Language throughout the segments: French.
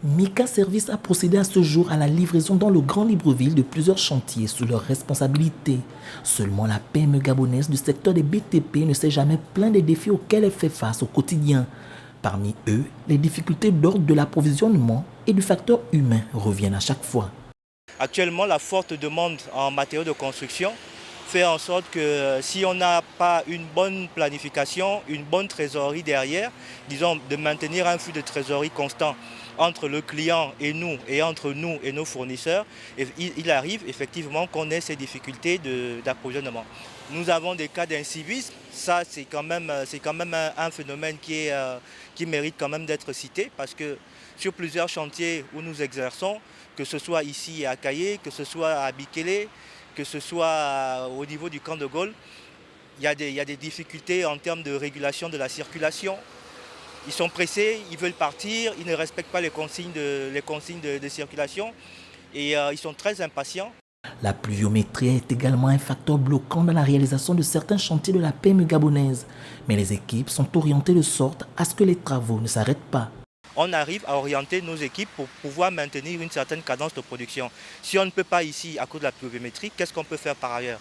Mika Service a procédé à ce jour à la livraison dans le Grand Libreville de plusieurs chantiers sous leur responsabilité. Seulement la PME gabonaise du secteur des BTP ne s'est jamais plaint des défis auxquels elle fait face au quotidien. Parmi eux, les difficultés d'ordre de l'approvisionnement et du facteur humain reviennent à chaque fois. Actuellement, la forte demande en matériaux de construction fait en sorte que si on n'a pas une bonne planification, une bonne trésorerie derrière, disons de maintenir un flux de trésorerie constant entre le client et nous et entre nous et nos fournisseurs, il arrive effectivement qu'on ait ces difficultés d'approvisionnement. Nous avons des cas d'incivisme, ça c'est quand même un phénomène qui mérite quand même d'être cité parce que sur plusieurs chantiers où nous exerçons, que ce soit ici à Cayé, que ce soit à Bikele, que ce soit au niveau du camp de Gaulle, il y a des difficultés en termes de régulation de la circulation. Ils sont pressés, ils veulent partir, ils ne respectent pas les consignes de circulation et ils sont très impatients. La pluviométrie est également un facteur bloquant dans la réalisation de certains chantiers de la PME gabonaise. Mais les équipes sont orientées de sorte à ce que les travaux ne s'arrêtent pas. On arrive à orienter nos équipes pour pouvoir maintenir une certaine cadence de production. Si on ne peut pas ici à cause de la pluviométrie, qu'est-ce qu'on peut faire par ailleurs?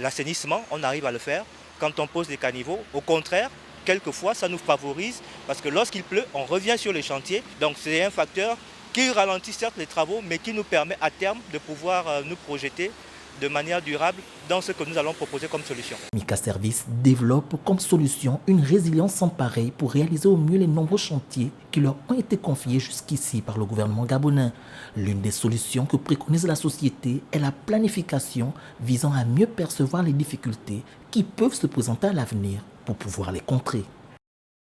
L'assainissement, on arrive à le faire quand on pose des caniveaux. Au contraire, quelquefois, ça nous favorise parce que lorsqu'il pleut, on revient sur les chantiers. Donc c'est un facteur qui ralentit certes les travaux, mais qui nous permet à terme de pouvoir nous projeter de manière durable dans ce que nous allons proposer comme solution. Mika Service développe comme solution une résilience sans pareil pour réaliser au mieux les nombreux chantiers qui leur ont été confiés jusqu'ici par le gouvernement gabonais. L'une des solutions que préconise la société est la planification visant à mieux percevoir les difficultés qui peuvent se présenter à l'avenir pour pouvoir les contrer.